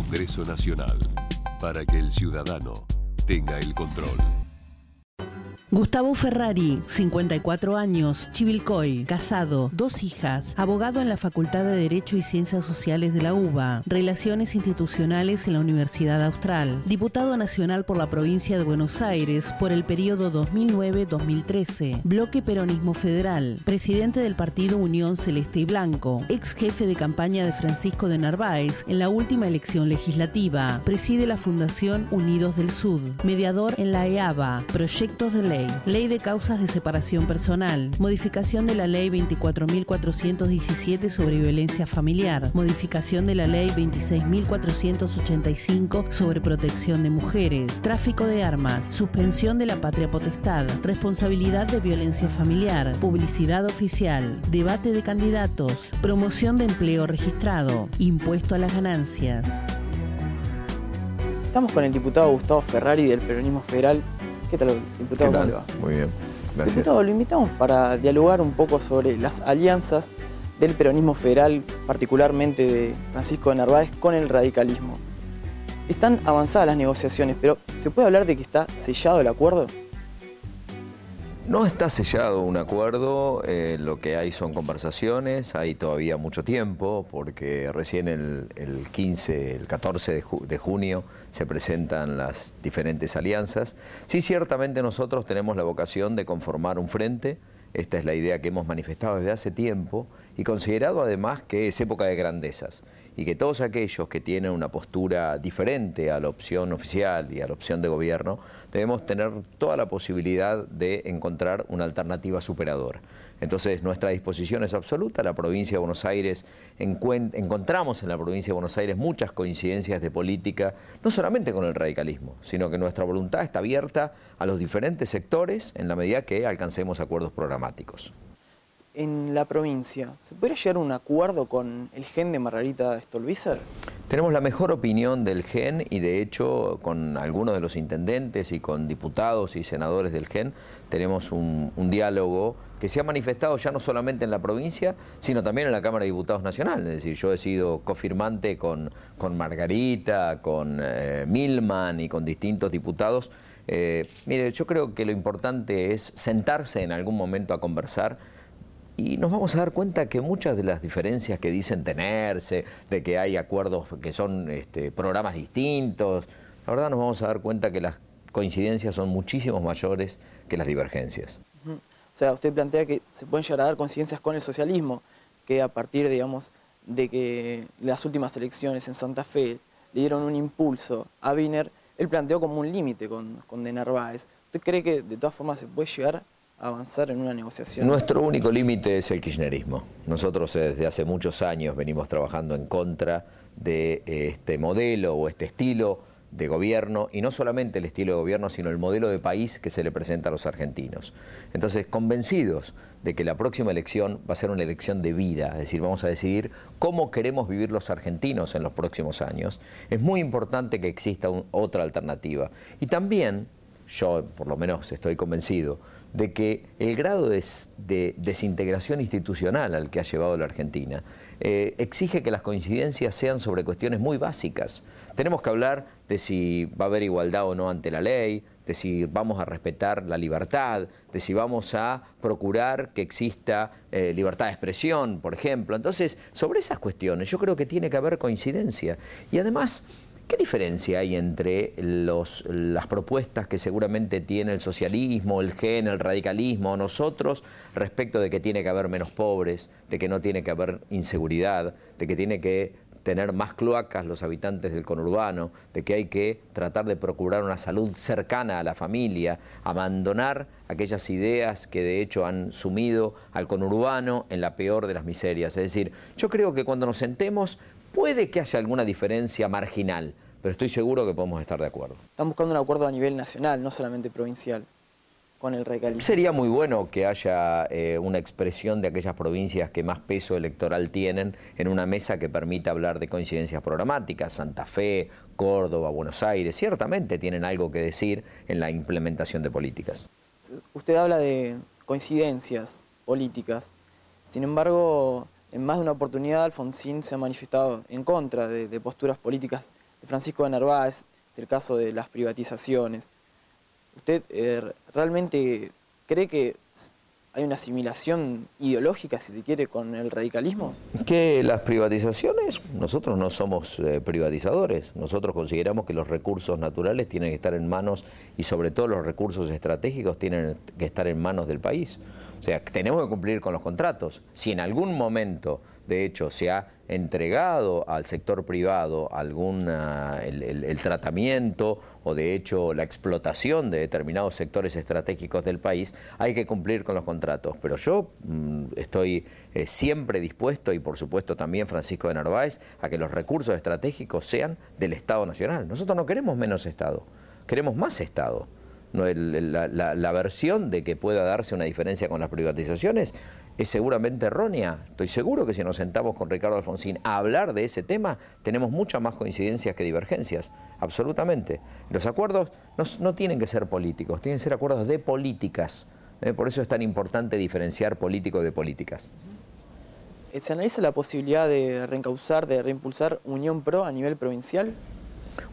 Congreso Nacional, para que el ciudadano tenga el control. Gustavo Ferrari, 54 años, Chivilcoy, casado, 2 hijas, abogado en la Facultad de Derecho y Ciencias Sociales de la UBA, Relaciones Institucionales en la Universidad Austral, diputado nacional por la provincia de Buenos Aires por el periodo 2009-2013, Bloque Peronismo Federal, presidente del partido Unión Celeste y Blanco, ex jefe de campaña de Francisco de Narváez en la última elección legislativa, preside la Fundación Unidos del Sud, mediador en la EABA, proyectos de ley de causas de separación personal, modificación de la ley 24.417 sobre violencia familiar, modificación de la ley 26.485 sobre protección de mujeres, tráfico de armas, suspensión de la patria potestad, responsabilidad de violencia familiar, publicidad oficial, debate de candidatos, promoción de empleo registrado, impuesto a las ganancias. Estamos con el diputado Gustavo Ferrari del Peronismo Federal. ¿Qué tal, diputado? ¿Qué tal? ¿Cómo le va? Muy bien, gracias. Diputado, lo invitamos para dialogar un poco sobre las alianzas del peronismo federal, particularmente de Francisco de Narváez, con el radicalismo. Están avanzadas las negociaciones, pero ¿se puede hablar de que está sellado el acuerdo? No está sellado un acuerdo, lo que hay son conversaciones, hay todavía mucho tiempo, porque recién el 14 de junio se presentan las diferentes alianzas. Sí, ciertamente nosotros tenemos la vocación de conformar un frente, esta es la idea que hemos manifestado desde hace tiempo, y considerado además que es época de grandezas, y que todos aquellos que tienen una postura diferente a la opción oficial y a la opción de gobierno, debemos tener toda la posibilidad de encontrar una alternativa superadora. Entonces, nuestra disposición es absoluta. La provincia de Buenos Aires, encontramos en la provincia de Buenos Aires muchas coincidencias de política, no solamente con el radicalismo, sino que nuestra voluntad está abierta a los diferentes sectores en la medida que alcancemos acuerdos programáticos. En la provincia, ¿se podría llegar a un acuerdo con el GEN de Margarita Stolbizer? Tenemos la mejor opinión del GEN y de hecho con algunos de los intendentes y con diputados y senadores del GEN tenemos un diálogo que se ha manifestado ya no solamente en la provincia, sino también en la Cámara de Diputados Nacional. Es decir, yo he sido cofirmante con Margarita, con Milman y con distintos diputados. Mire, yo creo que lo importante es sentarse en algún momento a conversar. Y nos vamos a dar cuenta que muchas de las diferencias que dicen tenerse, de que hay acuerdos que son programas distintos, la verdad nos vamos a dar cuenta que las coincidencias son muchísimo mayores que las divergencias. O sea, usted plantea que se pueden llegar a dar coincidencias con el socialismo, que a partir, digamos, de que las últimas elecciones en Santa Fe le dieron un impulso a Wiener, él planteó como un límite con de Narváez. ¿Usted cree que de todas formas se puede llegar a avanzar en una negociación? Nuestro único límite es el kirchnerismo. Nosotros desde hace muchos años venimos trabajando en contra de este modelo o este estilo de gobierno, y no solamente el estilo de gobierno, sino el modelo de país que se le presenta a los argentinos. Entonces, convencidos de que la próxima elección va a ser una elección de vida, es decir, vamos a decidir cómo queremos vivir los argentinos en los próximos años, es muy importante que exista otra alternativa. Y también, yo por lo menos estoy convencido, de que el grado de desintegración institucional al que ha llevado la Argentina exige que las coincidencias sean sobre cuestiones muy básicas. Tenemos que hablar de si va a haber igualdad o no ante la ley, de si vamos a respetar la libertad, de si vamos a procurar que exista libertad de expresión, por ejemplo. Entonces, sobre esas cuestiones yo creo que tiene que haber coincidencia. Y además, ¿qué diferencia hay entre las propuestas que seguramente tiene el socialismo, el GEN, el radicalismo, nosotros, respecto de que tiene que haber menos pobres, de que no tiene que haber inseguridad, de que tiene que tener más cloacas los habitantes del conurbano, de que hay que tratar de procurar una salud cercana a la familia, abandonar aquellas ideas que de hecho han sumido al conurbano en la peor de las miserias? Es decir, yo creo que cuando nos sentemos puede que haya alguna diferencia marginal, pero estoy seguro que podemos estar de acuerdo. Están buscando un acuerdo a nivel nacional, no solamente provincial, con el radicalismo. Sería muy bueno que haya una expresión de aquellas provincias que más peso electoral tienen en una mesa que permita hablar de coincidencias programáticas. Santa Fe, Córdoba, Buenos Aires, ciertamente tienen algo que decir en la implementación de políticas. Usted habla de coincidencias políticas, sin embargo, en más de una oportunidad Alfonsín se ha manifestado en contra de posturas políticas Francisco de Narváez, es el caso de las privatizaciones. ¿Usted realmente cree que hay una asimilación ideológica, si se quiere, con el radicalismo? Que las privatizaciones, nosotros no somos privatizadores, nosotros consideramos que los recursos naturales tienen que estar en manos, y sobre todo los recursos estratégicos tienen que estar en manos del país. O sea, tenemos que cumplir con los contratos. Si en algún momento, de hecho, se ha entregado al sector privado el tratamiento o de hecho la explotación de determinados sectores estratégicos del país, hay que cumplir con los contratos. Pero yo estoy siempre dispuesto, y por supuesto también Francisco de Narváez, a que los recursos estratégicos sean del Estado Nacional. Nosotros no queremos menos Estado, queremos más Estado. No, la versión de que pueda darse una diferencia con las privatizaciones es seguramente errónea. Estoy seguro que si nos sentamos con Ricardo Alfonsín a hablar de ese tema, tenemos muchas más coincidencias que divergencias, absolutamente. Los acuerdos no tienen que ser políticos, tienen que ser acuerdos de políticas. Por eso es tan importante diferenciar político de políticas. ¿Se analiza la posibilidad de reencauzar, de reimpulsar Unión Pro a nivel provincial?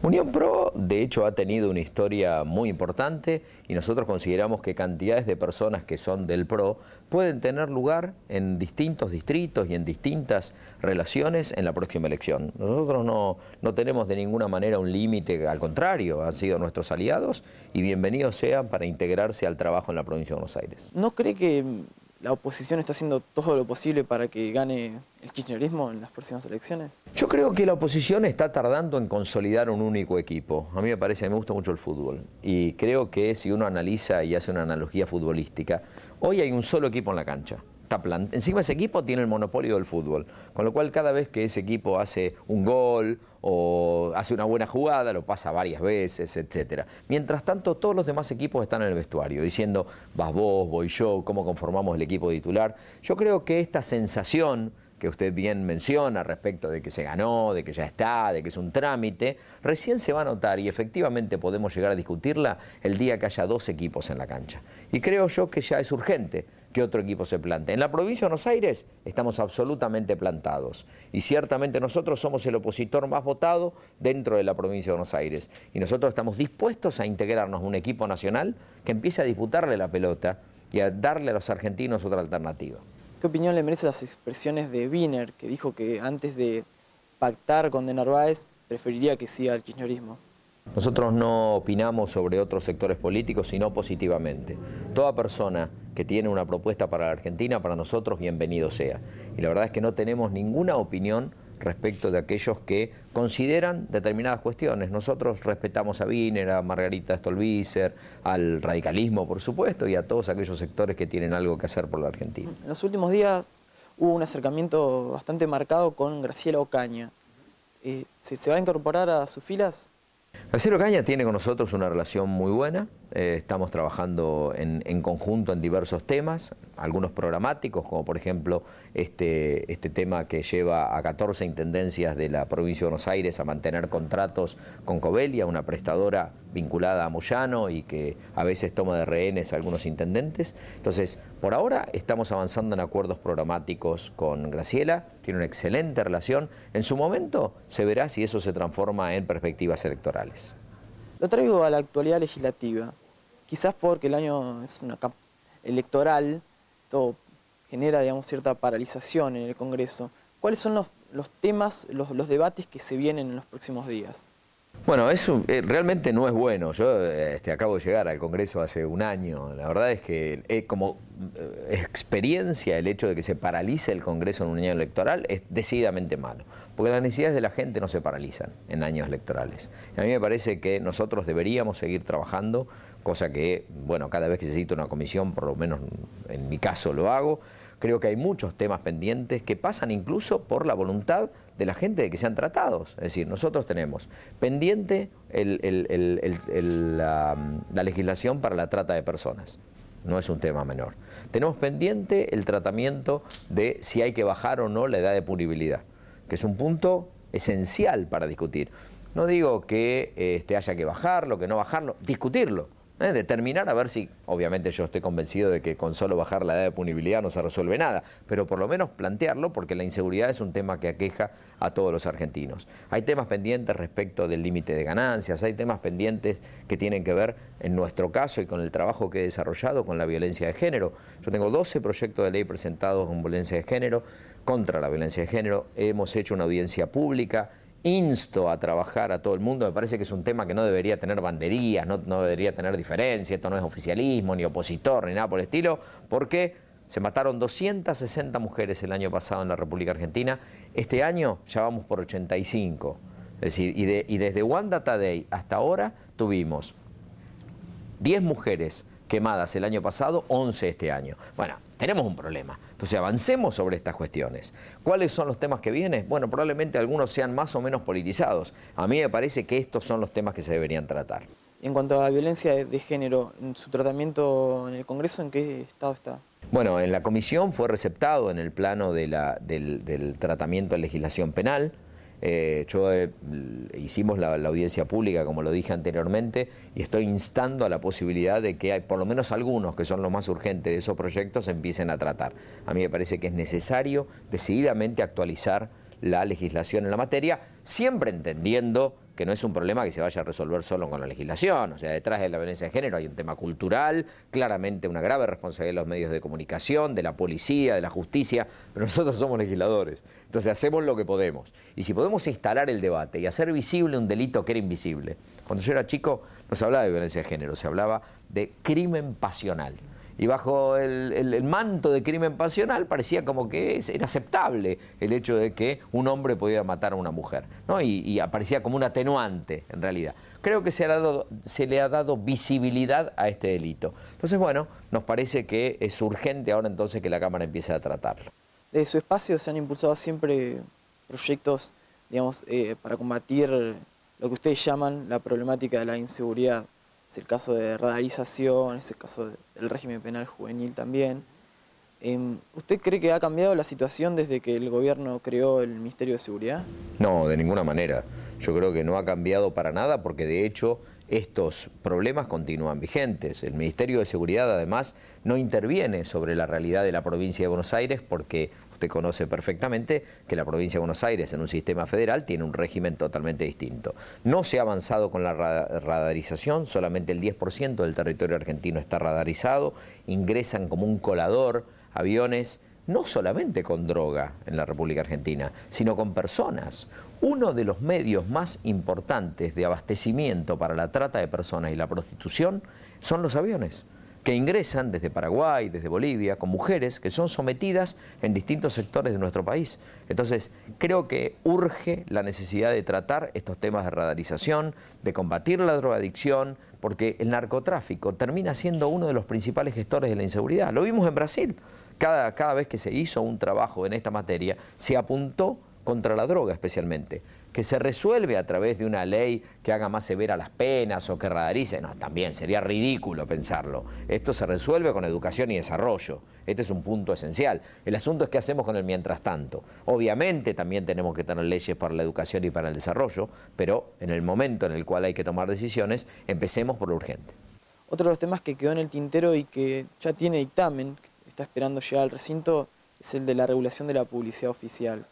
Unión Pro, de hecho, ha tenido una historia muy importante y nosotros consideramos que cantidades de personas que son del Pro pueden tener lugar en distintos distritos y en distintas relaciones en la próxima elección. Nosotros no tenemos de ninguna manera un límite, al contrario, han sido nuestros aliados y bienvenidos sean para integrarse al trabajo en la provincia de Buenos Aires. ¿No cree que la oposición está haciendo todo lo posible para que gane el kirchnerismo en las próximas elecciones? Yo creo que la oposición está tardando en consolidar un único equipo. A mí me gusta mucho el fútbol y creo que si uno analiza y hace una analogía futbolística, hoy hay un solo equipo en la cancha. Encima ese equipo tiene el monopolio del fútbol, con lo cual cada vez que ese equipo hace un gol o hace una buena jugada, lo pasa varias veces, etc. Mientras tanto, todos los demás equipos están en el vestuario, diciendo, vas vos, voy yo, cómo conformamos el equipo titular. Yo creo que esta sensación que usted bien menciona respecto de que se ganó, de que ya está, de que es un trámite, recién se va a notar y efectivamente podemos llegar a discutirla el día que haya dos equipos en la cancha. Y creo yo que ya es urgente que otro equipo se plante. En la provincia de Buenos Aires estamos absolutamente plantados y ciertamente nosotros somos el opositor más votado dentro de la provincia de Buenos Aires y nosotros estamos dispuestos a integrarnos a un equipo nacional que empiece a disputarle la pelota y a darle a los argentinos otra alternativa. ¿Qué opinión le merecen las expresiones de Wiener, que dijo que antes de pactar con de Narváez preferiría que siga el kirchnerismo? Nosotros no opinamos sobre otros sectores políticos, sino positivamente. Toda persona que tiene una propuesta para la Argentina, para nosotros, bienvenido sea. Y la verdad es que no tenemos ninguna opinión respecto de aquellos que consideran determinadas cuestiones. Nosotros respetamos a Wiener, a Margarita Stolbizer, al radicalismo, por supuesto, y a todos aquellos sectores que tienen algo que hacer por la Argentina. En los últimos días hubo un acercamiento bastante marcado con Graciela Ocaña. ¿Se va a incorporar a sus filas? Graciela Ocaña tiene con nosotros una relación muy buena, estamos trabajando en conjunto en diversos temas, algunos programáticos, como por ejemplo este tema que lleva a 14 intendencias de la provincia de Buenos Aires a mantener contratos con Covelia, una prestadora vinculada a Moyano y que a veces toma de rehenes a algunos intendentes. Entonces, por ahora estamos avanzando en acuerdos programáticos con Graciela, tiene una excelente relación. En su momento se verá si eso se transforma en perspectivas electorales. Lo traigo a la actualidad legislativa, quizás porque el año es una electoral, todo genera, digamos, cierta paralización en el Congreso. ¿Cuáles son los temas, los debates que se vienen en los próximos días? Bueno, eso realmente no es bueno. Yo acabo de llegar al Congreso hace un año. La verdad es que como experiencia el hecho de que se paralice el Congreso en un año electoral es decididamente malo. Porque las necesidades de la gente no se paralizan en años electorales. Y a mí me parece que nosotros deberíamos seguir trabajando, cosa que, bueno, cada vez que se cita una comisión, por lo menos en mi caso lo hago. Creo que hay muchos temas pendientes que pasan incluso por la voluntad de la gente de que sean tratados. Es decir, nosotros tenemos pendiente la legislación para la trata de personas. No es un tema menor. Tenemos pendiente el tratamiento de si hay que bajar o no la edad de punibilidad, que es un punto esencial para discutir. No digo que haya que bajarlo, que no bajarlo, discutirlo. Determinar a ver si, obviamente yo estoy convencido de que con solo bajar la edad de punibilidad no se resuelve nada, pero por lo menos plantearlo, porque la inseguridad es un tema que aqueja a todos los argentinos. Hay temas pendientes respecto del límite de ganancias, hay temas pendientes que tienen que ver, en nuestro caso y con el trabajo que he desarrollado con la violencia de género. Yo tengo 12 proyectos de ley presentados con violencia de género, contra la violencia de género. Hemos hecho una audiencia pública. Insto a trabajar a todo el mundo. Me parece que es un tema que no debería tener banderías, no debería tener diferencia. Esto no es oficialismo, ni opositor, ni nada por el estilo, porque se mataron 260 mujeres el año pasado en la República Argentina. Este año ya vamos por 85. Es decir, y desde One Data Day hasta ahora tuvimos 10 mujeres quemadas el año pasado, 11 este año. Bueno, tenemos un problema. Entonces avancemos sobre estas cuestiones. ¿Cuáles son los temas que vienen? Bueno, probablemente algunos sean más o menos politizados. A mí me parece que estos son los temas que se deberían tratar. En cuanto a la violencia de género, ¿en su tratamiento en el Congreso en qué estado está? Bueno, en la comisión fue receptado en el plano de del tratamiento en legislación penal. Hicimos la audiencia pública, como lo dije anteriormente, y estoy instando a la posibilidad de que hay por lo menos algunos, que son los más urgentes de esos proyectos, se empiecen a tratar. A mí me parece que es necesario decididamente actualizar la legislación en la materia, siempre entendiendo que no es un problema que se vaya a resolver solo con la legislación. O sea, detrás de la violencia de género hay un tema cultural, claramente una grave responsabilidad de los medios de comunicación, de la policía, de la justicia, pero nosotros somos legisladores. Entonces hacemos lo que podemos. Y si podemos instalar el debate y hacer visible un delito que era invisible. Cuando yo era chico no se hablaba de violencia de género, se hablaba de crimen pasional. Y bajo el manto de crimen pasional parecía como que era aceptable el hecho de que un hombre podía matar a una mujer, ¿no? Y aparecía como un atenuante, en realidad. Creo que se le ha dado visibilidad a este delito. Entonces, bueno, nos parece que es urgente ahora entonces que la Cámara empiece a tratarlo. Desde su espacio se han impulsado siempre proyectos, digamos, para combatir lo que ustedes llaman la problemática de la inseguridad. Es el caso de radarización, es el caso del régimen penal juvenil también. ¿Usted cree que ha cambiado la situación desde que el gobierno creó el Ministerio de Seguridad? No, de ninguna manera. Yo creo que no ha cambiado para nada porque de hecho estos problemas continúan vigentes. El Ministerio de Seguridad además no interviene sobre la realidad de la provincia de Buenos Aires porque usted conoce perfectamente que la provincia de Buenos Aires en un sistema federal tiene un régimen totalmente distinto. No se ha avanzado con la radarización, solamente el 10% del territorio argentino está radarizado, ingresan como un colador aviones no solamente con droga en la República Argentina, sino con personas. Uno de los medios más importantes de abastecimiento para la trata de personas y la prostitución son los aviones, que ingresan desde Paraguay, desde Bolivia, con mujeres que son sometidas en distintos sectores de nuestro país. Entonces, creo que urge la necesidad de tratar estos temas de radarización, de combatir la drogadicción, porque el narcotráfico termina siendo uno de los principales gestores de la inseguridad. Lo vimos en Brasil. Cada vez que se hizo un trabajo en esta materia, se apuntó contra la droga especialmente, que se resuelve a través de una ley que haga más severas las penas o que radarice. No, también sería ridículo pensarlo. Esto se resuelve con educación y desarrollo. Este es un punto esencial. El asunto es qué hacemos con el mientras tanto. Obviamente también tenemos que tener leyes para la educación y para el desarrollo, pero en el momento en el cual hay que tomar decisiones, empecemos por lo urgente. Otro de los temas que quedó en el tintero y que ya tiene dictamen, está esperando llegar al recinto, es el de la regulación de la publicidad oficial.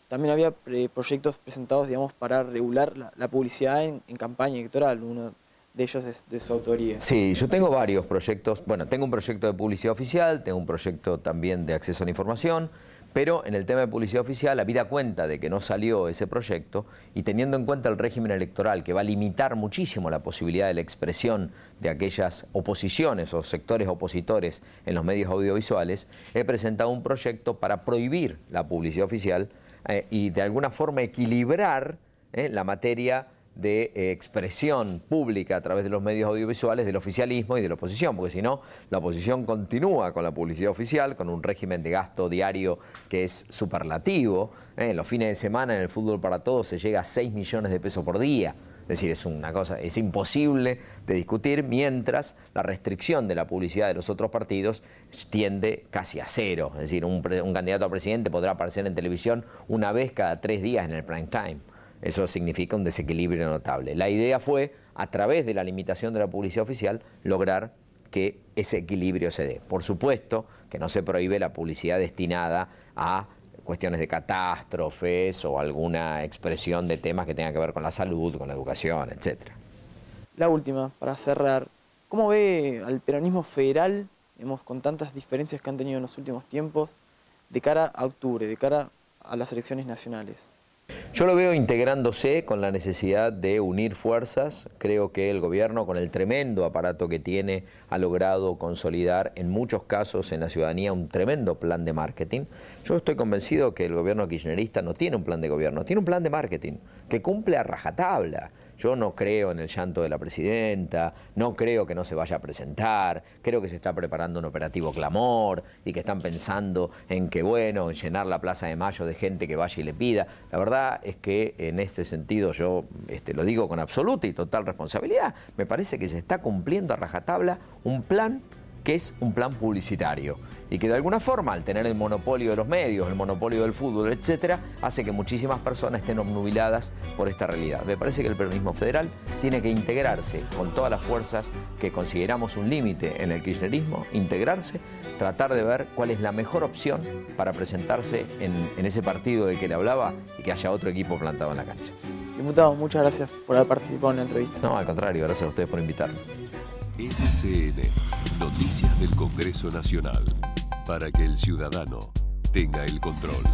También había proyectos presentados, digamos, para regular la publicidad en campaña electoral, uno de ellos es de su autoría. Sí, yo tengo varios proyectos. Bueno, tengo un proyecto de publicidad oficial, tengo un proyecto también de acceso a la información, pero en el tema de publicidad oficial, habida cuenta de que no salió ese proyecto y teniendo en cuenta el régimen electoral que va a limitar muchísimo la posibilidad de la expresión de aquellas oposiciones o sectores opositores en los medios audiovisuales, he presentado un proyecto para prohibir la publicidad oficial y de alguna forma equilibrar la materia de expresión pública a través de los medios audiovisuales del oficialismo y de la oposición, porque si no, la oposición continúa con la publicidad oficial, con un régimen de gasto diario que es superlativo. En los fines de semana en el Fútbol para Todos se llega a 6 millones de pesos por día. Es decir, es una cosa, es imposible de discutir, mientras la restricción de la publicidad de los otros partidos tiende casi a cero. Es decir, un candidato a presidente podrá aparecer en televisión una vez cada 3 días en el prime time. eso significa un desequilibrio notable. La idea fue, a través de la limitación de la publicidad oficial, lograr que ese equilibrio se dé. Por supuesto que no se prohíbe la publicidad destinada a cuestiones de catástrofes o alguna expresión de temas que tengan que ver con la salud, con la educación, etc. La última, para cerrar, ¿cómo ve al peronismo federal, con tantas diferencias que han tenido en los últimos tiempos, de cara a octubre, de cara a las elecciones nacionales? Yo lo veo integrándose con la necesidad de unir fuerzas. Creo que el gobierno, con el tremendo aparato que tiene, ha logrado consolidar en muchos casos en la ciudadanía un tremendo plan de marketing. Yo estoy convencido que el gobierno kirchnerista no tiene un plan de gobierno, tiene un plan de marketing que cumple a rajatabla. Yo no creo en el llanto de la presidenta, no creo que no se vaya a presentar, creo que se está preparando un operativo clamor y que están pensando en que, bueno, en llenar la Plaza de Mayo de gente que vaya y le pida. La verdad es que en ese sentido yo lo digo con absoluta y total responsabilidad. Me parece que se está cumpliendo a rajatabla un plan que es un plan publicitario y que de alguna forma, al tener el monopolio de los medios, el monopolio del fútbol, etcétera, hace que muchísimas personas estén obnubiladas por esta realidad. Me parece que el peronismo federal tiene que integrarse con todas las fuerzas que consideramos un límite en el kirchnerismo, integrarse, tratar de ver cuál es la mejor opción para presentarse en ese partido del que le hablaba y que haya otro equipo plantado en la cancha. Diputado, muchas gracias por haber participado en la entrevista. No, al contrario, gracias a ustedes por invitarme. RCN, Noticias del Congreso Nacional, para que el ciudadano tenga el control.